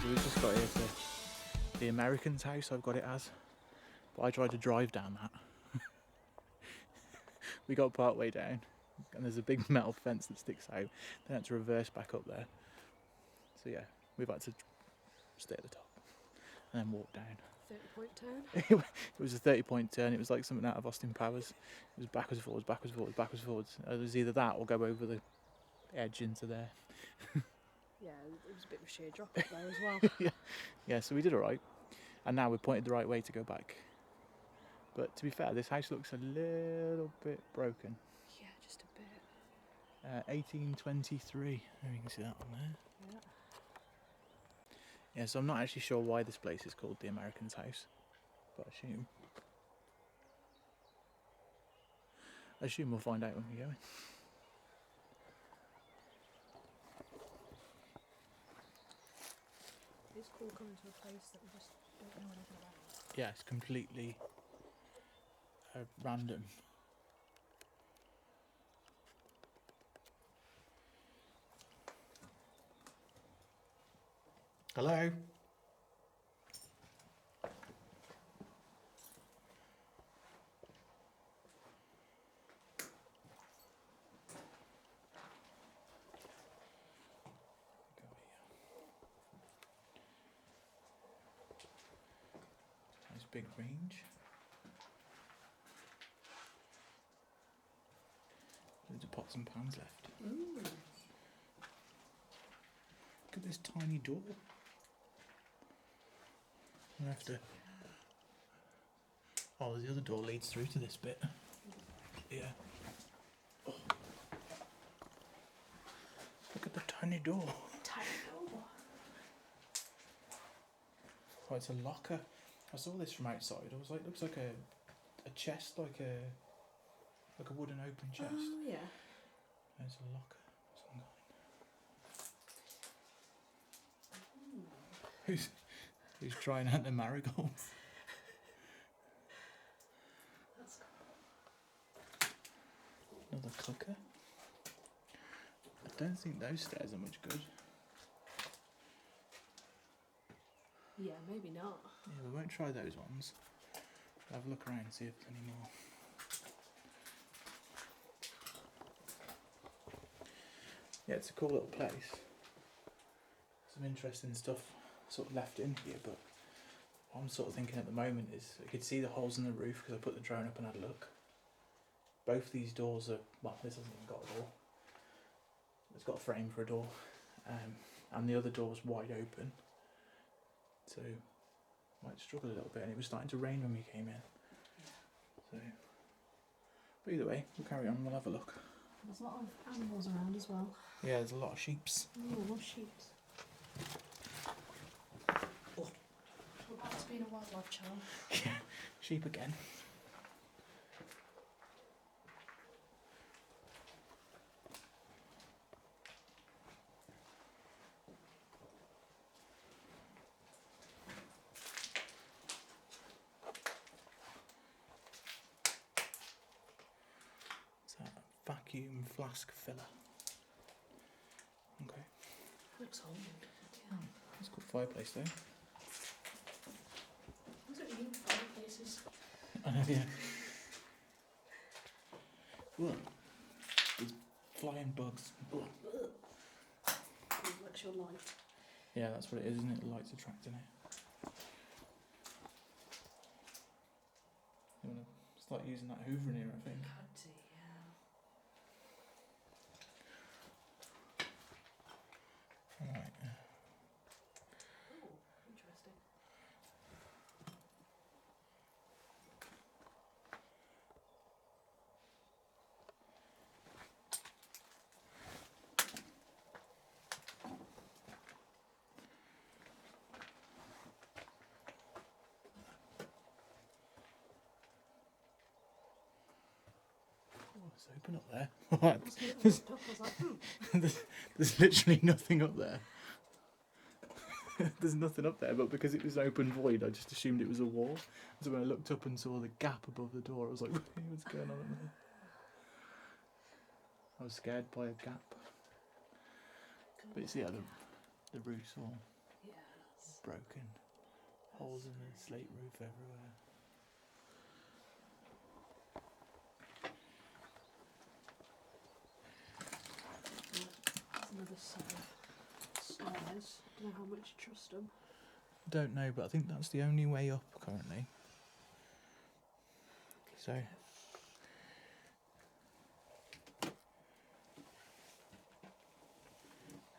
So we've just got here to the American's house, I've got it as. But I tried to drive down that. We got part way down, and there's a big metal fence that sticks out. Then had to reverse back up there. So yeah, we've had to stay at the top and then walk down. 30-point turn? It was a 30-point turn. It was like something out of Austin Powers. It was backwards, forwards, backwards, forwards, backwards, forwards. It was either that or go over the edge into there. Yeah, it was a bit of a sheer drop up there as well. Yeah, so we did alright. And now we're pointed the right way to go back. But to be fair, this house looks a little bit broken. Yeah, just a bit. 1823. There you can see that on there. Yeah. Yeah, so I'm not actually sure why this place is called the American's house. But I assume we'll find out when we go in. It's cool coming to a place that we just don't know anything about. Yeah, it's completely random. Hello? Nice big range. Loads of pots and pans left. Ooh. Look at this tiny door. I have to. Oh, the other door leads through to this bit. Yeah. Oh. Look at the tiny door. Tiny door. Oh, it's a locker. I saw this from outside. I was like, looks like a chest, like a wooden open chest. Oh, yeah. There's a locker of some kind. Who's trying out the marigolds? That's cool. Another cooker. I don't think those stairs are much good. Yeah, maybe not. Yeah, we won't try those ones. We'll have a look around and see if there's any more. Yeah, it's a cool little place. Some interesting stuff sort of left in here, but what I'm sort of thinking at the moment is I could see the holes in the roof because I put the drone up and had a look. Both these doors are, well, this hasn't even got a door. It's got a frame for a door, and the other door's wide open. So might struggle a little bit, and it was starting to rain when we came in. So, but either way, we'll carry on. We'll have a look. There's a lot of animals around as well. Yeah, there's a lot of sheeps. Oh, more sheep. Oh. We're back to being a wildlife channel. Yeah, sheep again. Vacuum flask filler. Okay. Looks old. Yeah. It's a good fireplace though. What's it mean, fireplaces? Yeah. Ugh. There's flying bugs. Ugh. Looks your light. Yeah, that's what it is, isn't it? The light's attracting it. You want to start using that Hoover in here, I think. Alright. Oh, interesting. Oh, it's open up there. There's literally nothing up there. There's nothing up there, but because it was an open void, I just assumed it was a wall. So when I looked up and saw the gap above the door, I was like, what's going on in there? I was scared by a gap. But it's, yeah, the roof's all... Yeah, broken. Holes in the slate roof everywhere. There's another set of stairs. Don't know how much you trust them. Don't know, but I think that's the only way up currently. So.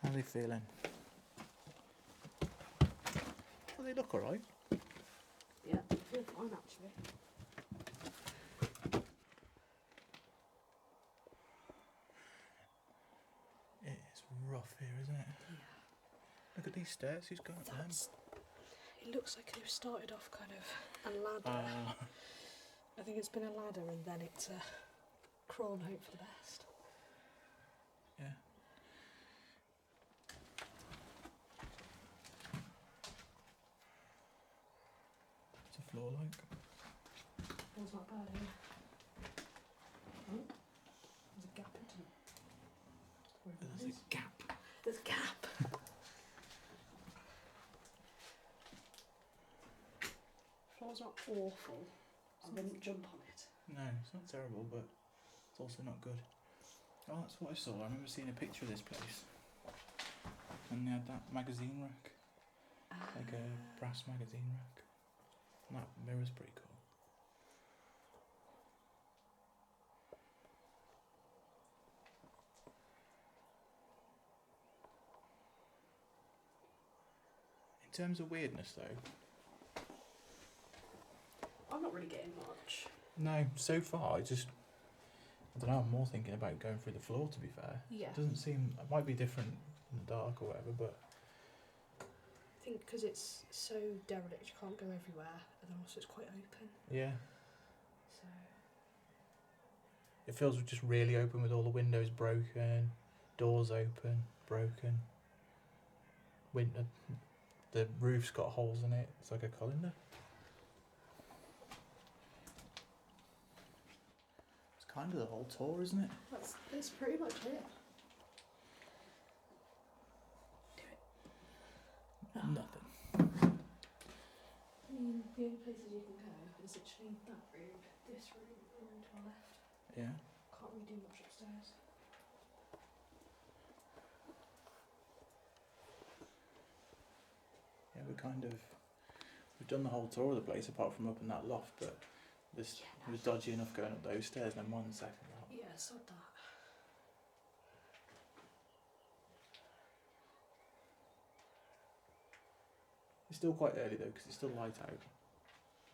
How are they feeling? Well, they look alright. Yeah, I feel fine actually. It's rough here, isn't it? Yeah. Look at these stairs, who's got them? It looks like they've started off kind of a ladder. I think it's been a ladder and then it's a crawl and hope for the best. Yeah. What's the floor like? Floor's not bad here. Oh, there's a gap into it. There's a gap. There's a gap. Floor's not awful. I wouldn't jump on it. No, it's not terrible, but it's also not good. Oh, that's what I saw. I remember seeing a picture of this place. And they had that magazine rack. Like a brass magazine rack. And that mirror's pretty cool. In terms of weirdness though, I'm not really getting much. no, so far I don't know, I'm more thinking about going through the floor to be fair. Yeah. It doesn't seem, it might be different in the dark or whatever, but I think because it's so derelict, you can't go everywhere, and then also it's quite open. yeah. So It feels just really open with all the windows broken, doors open, broken. The roof's got holes in it. It's like a colander. It's kind of the whole tour, isn't it? that's pretty much it. Nothing. I mean, the only places you can go is literally that room, this room, and to our left. Yeah. Can't really do much upstairs. Yeah, we've done the whole tour of the place apart from up in that loft, but it was dodgy enough going up those stairs, and then one second up. Yeah, sod that. It's still quite early though, because it's still light out.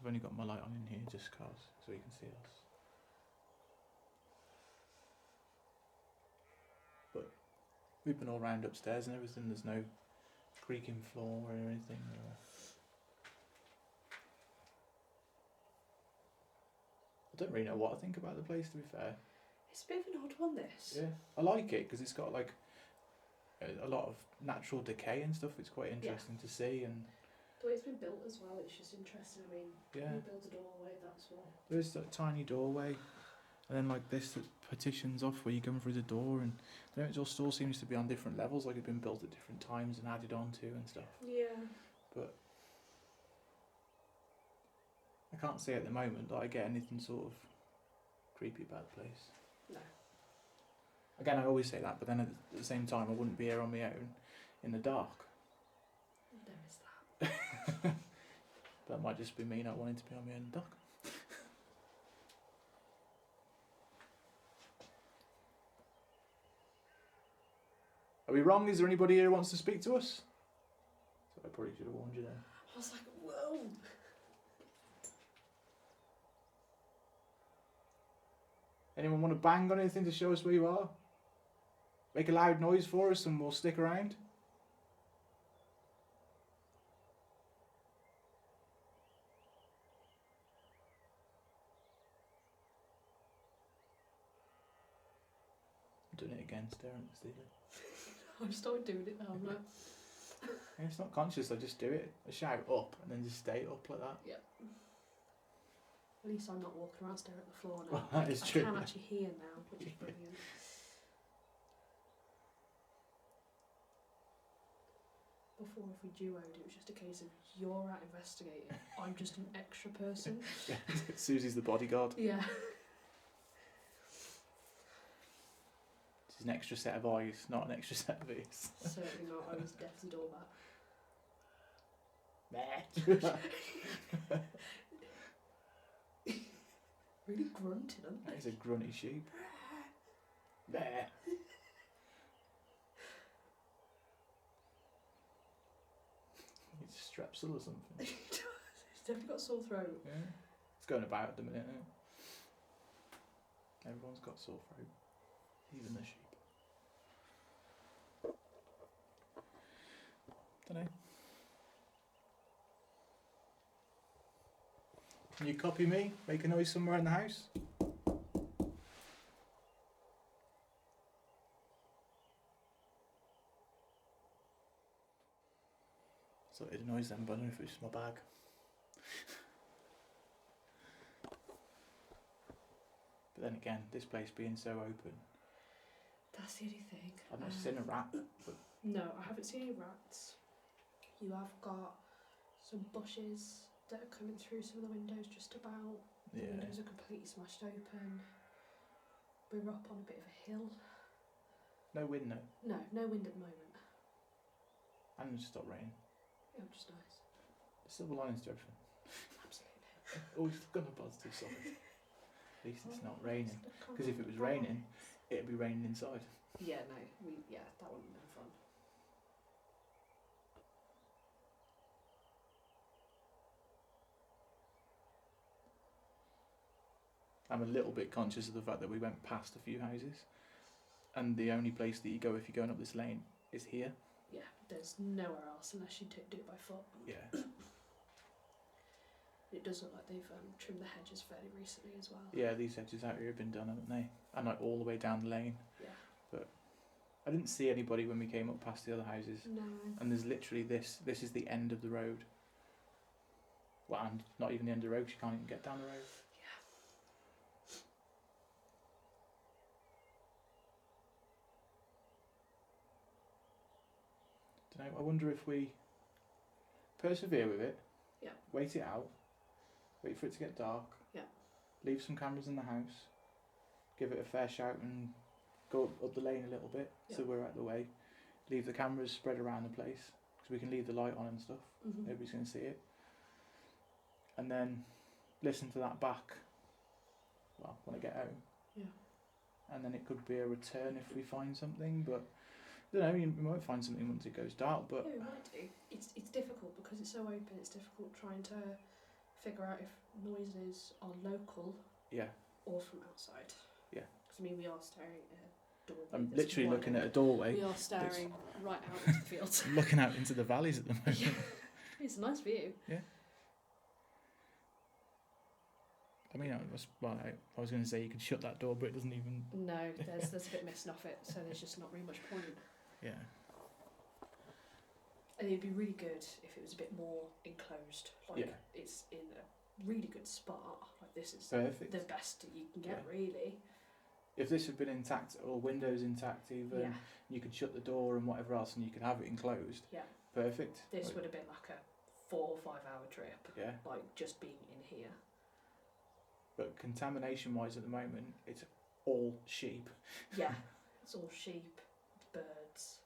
I've only got my light on in here just cause, so you can see us. But we've been all round upstairs and everything. There's no creaking floor or anything. I don't really know what I think about the place, to be fair. It's a bit of an odd one, this. Yeah, I like it because it's got like a lot of natural decay and stuff. It's quite interesting to see, and The way it's been built as well, it's just interesting. I mean, yeah, you build a doorway, that's what. there's that tiny doorway, and then like this that partitions off where you come through the door, and then it just all seems to be on different levels, like it's been built at different times and added on to and stuff. Yeah. But I can't say at the moment that I get anything sort of creepy about the place. No. Again, I always say that, but then at the same time, I wouldn't be here on my own in the dark. There is that. That might just be me not wanting to be on my own in the dark. Are we wrong? Is there anybody here who wants to speak to us? So I probably should have warned you there. I was like, whoa. Anyone want to bang on anything to show us where you are? Make a loud noise for us and we'll stick around. I'm doing it again, staring at the ceiling. I'm started doing it now, I'm like. Yeah, it's not conscious, I just do it. I shout up and then just stay up like that. Yep. At least I'm not walking around staring at the floor now. Well, that is true. I can actually hear now, which is brilliant. before if we duoed, it was just a case of you're out investigating, I'm just an extra person. Yeah, Susie's the bodyguard. Yeah. She's an extra set of eyes, not an extra set of ears. Certainly not. I was death's doormat. Really grunted, aren't they? That is a grunty sheep. There. It's strepsil or something. He's definitely got a sore throat. Yeah. It's going about at the minute, isn't it? Everyone's got sore throat. Even the sheep. Dunno. Can you copy me? Make a noise somewhere in the house? So it noise then, but I don't know if it's just my bag. But then again, this place being so open, That's the only thing. I've not seen a rat. But No, I haven't seen any rats. You have got some bushes that are coming through some of the windows just about. The yeah, windows are completely smashed open. We're up on a bit of a hill. no wind though, No, no wind at the moment. and it's stopped raining. Yeah, which is nice. There's silver linings to everything. Absolutely. Always got a positive side. At least it's not raining. Because if it was Oh, raining, it'd be raining inside. Yeah, no, that wouldn't have been fun. I'm a little bit conscious of the fact that we went past a few houses, and the only place that you go if you're going up this lane is here. Yeah, there's nowhere else unless you do it by foot. Yeah. It does look like they've trimmed the hedges fairly recently as well. Yeah, these hedges out here have been done, haven't they? And like all the way down the lane. Yeah. But I didn't see anybody when we came up past the other houses. No. And there's literally this is the end of the road. Well, and not even the end of the road, 'cause you can't even get down the road. Don't know, I wonder if we persevere with it, Yeah. wait it out, wait for it to get dark, Yeah. leave some cameras in the house, give it a fair shout and go up the lane a little bit so Yeah. we're out of the way, leave the cameras spread around the place because we can leave the light on and stuff, Mm-hmm. nobody's going to see it, and then listen to that back, well, when I get home. Yeah. And then it could be a return if we find something, but I don't know, we might find something once it goes dark, but Yeah, we might do. It's difficult because it's so open. It's difficult trying to figure out if noises are local yeah, or from outside. Yeah. Because I mean, we are staring at a doorway. I'm that's literally wide looking at open. a doorway, We are staring right out into the fields. looking out into the valleys at the moment. Yeah. It's a nice view. I mean, I was going to say you could shut that door, but it doesn't even. No, there's a bit missing off it, so there's just not really much point. Yeah. And it'd be really good if it was a bit more enclosed. Like Yeah. it's in a really good spot. Like this is Perfect. the best that you can get, Yeah. really. If this had been intact or windows intact, even Yeah. you could shut the door and whatever else, and you could have it enclosed. Yeah. Perfect. This Like, would have been like a 4 or 5 hour trip. Yeah. Like just being in here. But contamination-wise, at the moment, it's all sheep. Yeah. It's all sheep, birds.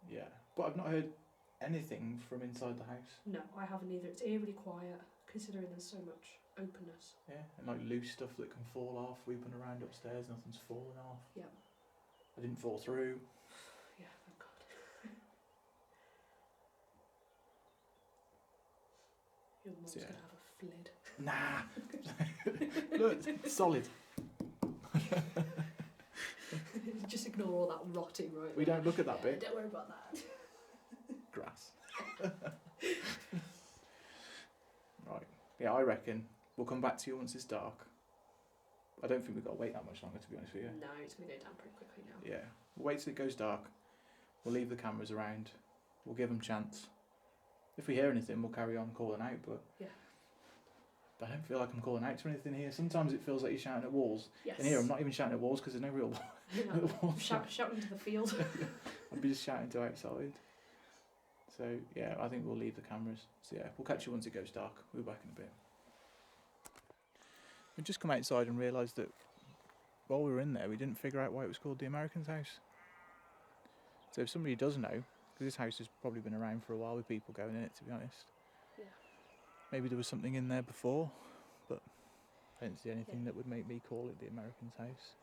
Yeah. But I've not heard anything from inside the house. No, I haven't either. It's eerily quiet considering there's so much openness. Yeah. And like loose stuff that can fall off, weeping around upstairs, nothing's fallen off. Yeah. I didn't fall through. Yeah, thank God. Your mum's So, yeah. gonna have a flid. Nah. Look, it's solid. Just ignore all that rotting right We there. don't look at that bit. Don't worry about that. Grass. Right. Yeah, I reckon we'll come back to you once it's dark. I don't think we've got to wait that much longer, to be honest with you. No, it's gonna go down pretty quickly now. Yeah. We'll wait till it goes dark. We'll leave the cameras around. We'll give them chance. If we hear anything, we'll carry on calling out, but Yeah. I don't feel like I'm calling out to anything here. Sometimes it feels like you're shouting at walls. Yes. And here I'm not even shouting at walls because there's no real You know, shouting to the field. I'd be just shouting to outside. So yeah, I think we'll leave the cameras. So yeah, we'll catch you once it goes dark. We'll be back in a bit. We just come outside and realised that while we were in there, we didn't figure out why it was called the American's house. So if somebody does know, because this house has probably been around for a while with people going in it, to be honest. Yeah. Maybe there was something in there before, but I didn't see anything that would make me call it the American's house.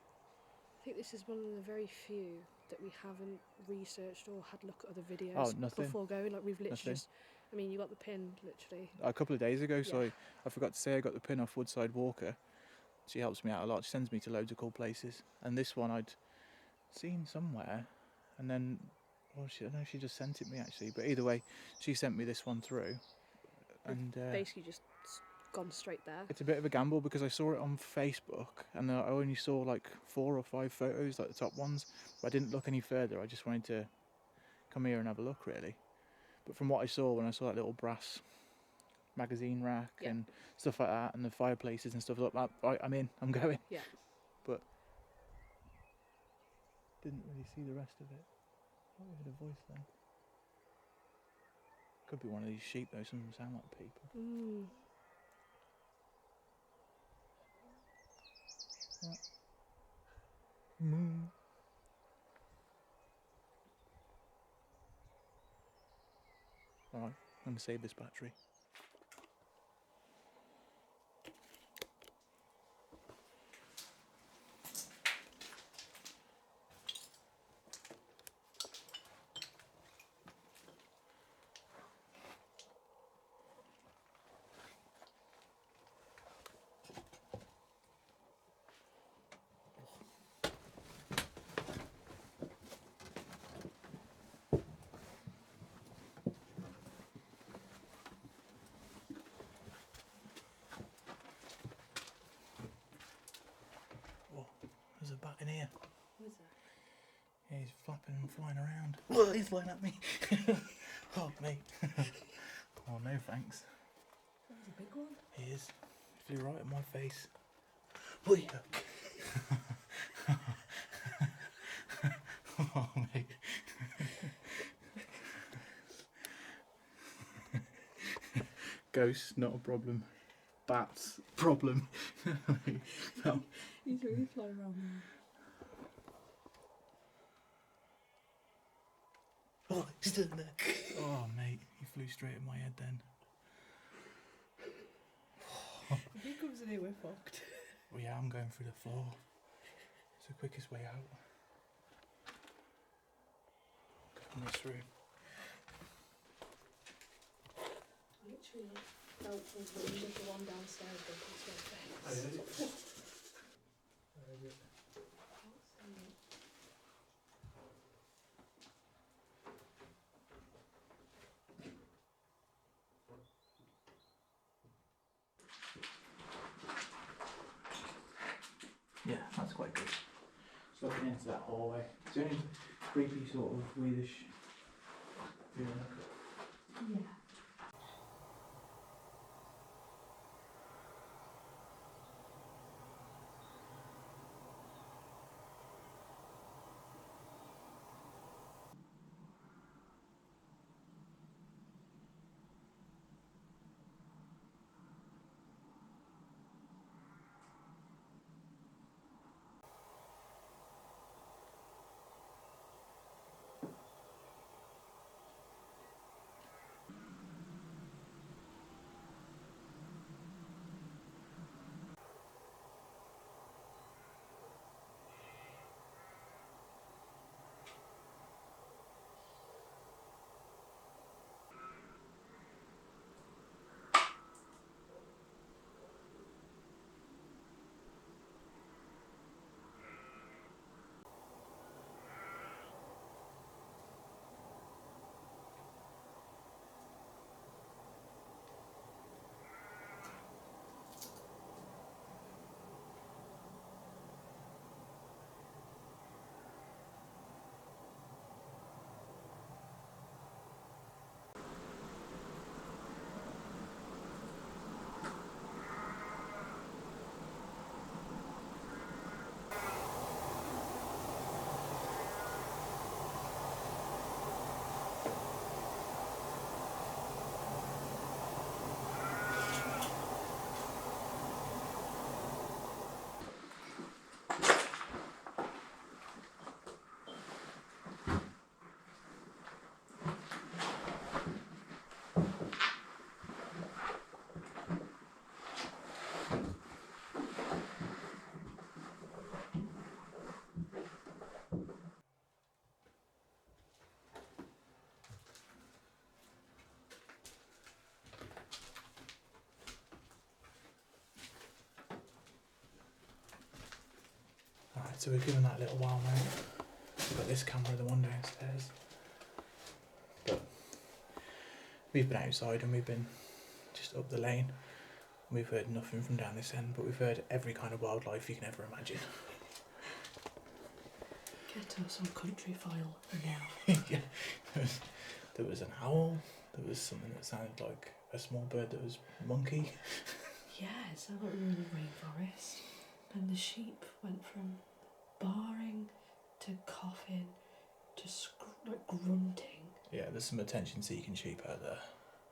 I think this is one of the very few that we haven't researched or had a look at other videos before going. Like we've literally just, I mean, you got the pin literally a couple of days ago, so I forgot to say I got the pin off Woodside Walker. She helps me out a lot. She sends me to loads of cool places, and this one I'd seen somewhere, and then I don't know if she just sent it me actually, but either way, she sent me this one through, and basically just gone straight there. It's a bit of a gamble because I saw it on Facebook, and I only saw like 4 or 5 photos, like the top ones. But I didn't look any further. I just wanted to come here and have a look, really. But from what I saw when I saw that little brass magazine rack and stuff like that, and the fireplaces and stuff like that, I'm in. I'm going. Yeah. But didn't really see the rest of it. What was the voice then? Could be one of these sheep though. Some of them sound like people. Moo. Alright, I'm going to save this battery. There's a bat in here. What is that? Yeah, he's flapping and flying around. Oh, he's flying at me. Oh, mate. Oh, no thanks. That was a big one. He is. He flew right at my face. Oh, yeah. Oh, mate. Ghosts, not a problem. Bats, problem. No. He's really flying around now. Oh, he's still there. Oh, mate, he flew straight at my head then. If he comes in here, we're fucked. Well, yeah, I'm going through the floor. It's the quickest way out. Come this room. Literally felt the wind of the one downstairs go past my face. Where is it? Yeah, that's quite good. Just looking into that hallway. It's the only creepy sort of weirdish feeling. Yeah. So we're giving that a little while now. We've got this camera, the one downstairs. But we've been outside and we've been just up the lane. We've heard nothing from down this end, but we've heard every kind of wildlife you can ever imagine. Get us on Country File now. Yeah. There was an owl. There was something that sounded like a small bird that was monkey. Yeah, it sounded like we were in the rainforest. And the sheep went from barring to coughing to like grunting. Yeah, there's some attention-seeking sheep out there.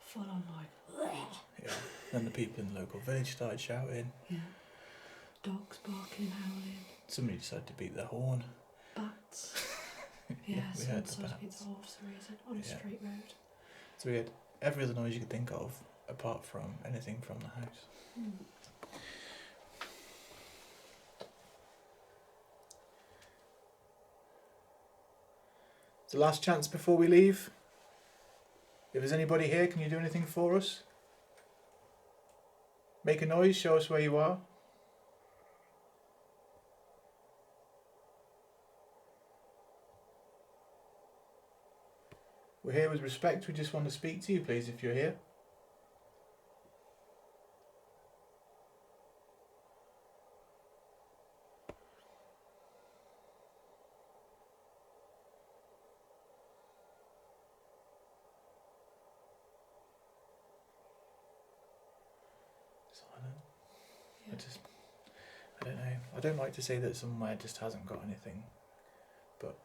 Full on like. Bleh. Yeah. Then the people in the local village started shouting. Yeah. Dogs barking, howling. Somebody decided to beat their horn. Bats. Yeah, we heard the bats. bats. Off for some reason on a straight road. So we had every other noise you could think of, apart from anything from the house. It's the last chance before we leave. If there's anybody here, can you do anything for us? Make a noise, show us where you are. We're here with respect. We just want to speak to you, please, if you're here. Silent. Yeah. I don't know. I don't like to say that somewhere just hasn't got anything, but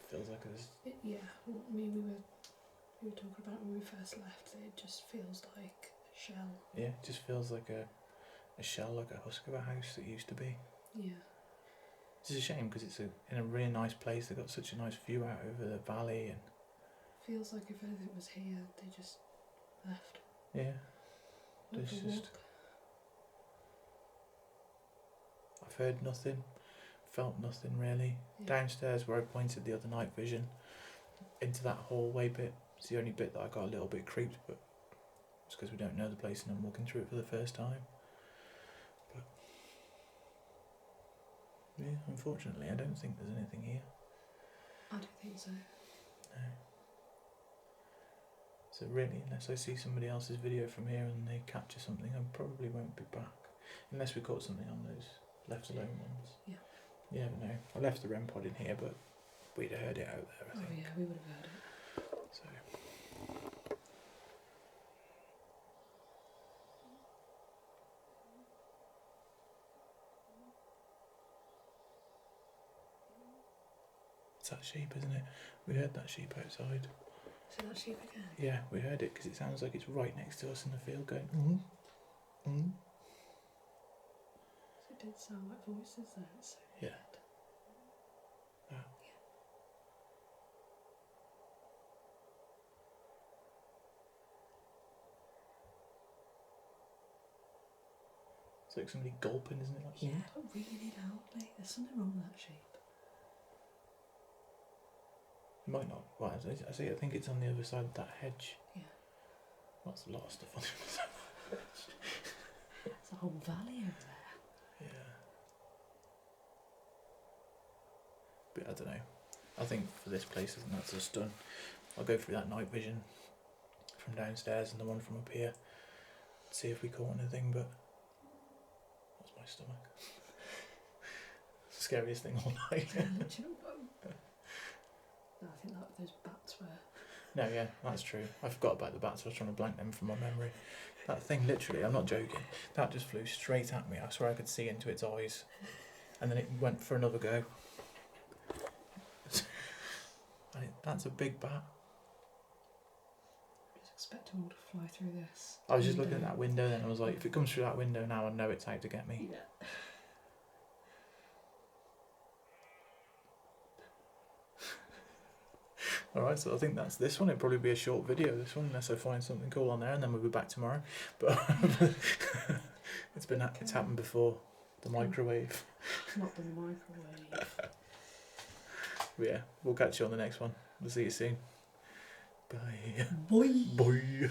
feels like there's... Yeah, I mean, we were talking about when we first left, it just feels like a shell. Yeah, it just feels like a shell, like a husk of a house that used to be. Yeah. It's a shame because it's in a really nice place. They've got such a nice view out over the valley and... Feels like if anything was here, they just left. Yeah. Went for a walk. I've heard nothing. Felt nothing really. Yeah. Downstairs where I pointed the other night vision into that hallway bit, it's the only bit that I got a little bit creeped, but it's because we don't know the place and I'm walking through it for the first time. But yeah, unfortunately I don't think there's anything here. I don't think so. No. So really, unless I see somebody else's video from here and they capture something, I probably won't be back. Unless we caught something on those left alone ones. Yeah. Yeah, no. I left the REM pod in here, but we'd have heard it out there, I think. Oh yeah, we would have heard it. So. It's that sheep, isn't it? We heard that sheep outside. Is it that sheep again? Yeah, we heard it because it sounds like it's right next to us in the field going, It did sound like voices there. It's so weird. Yeah. It's like somebody gulping, isn't it? Like, yeah, but really loudly. There's something wrong with that sheep. It might not. Well, I think it's on the other side of that hedge. Yeah. That's a lot of stuff on the other side of the hedge. There's a whole valley over there. Yeah. But I don't know. I think for this place, I think that's us done. I'll go through that night vision from downstairs and the one from up here. See if we caught anything, but what's my stomach? Scariest thing all night. No, I think that those bats were... No, yeah, that's true. I forgot about the bats. I was trying to blank them from my memory. That thing, literally, I'm not joking, that just flew straight at me. I swear I could see into its eyes. And then it went for another go. That's a big bat. Just expect them all to fly through this. I was just looking at that window then, I was like, if it comes through that window now, I know it's out to get me. Yeah. Alright, so I think that's this one. It'll probably be a short video, this one, unless I find something cool on there, and then we'll be back tomorrow. But it's happened before. The microwave. Not the microwave. But yeah, we'll catch you on the next one. We'll see you soon. Bye. Bye. Bye.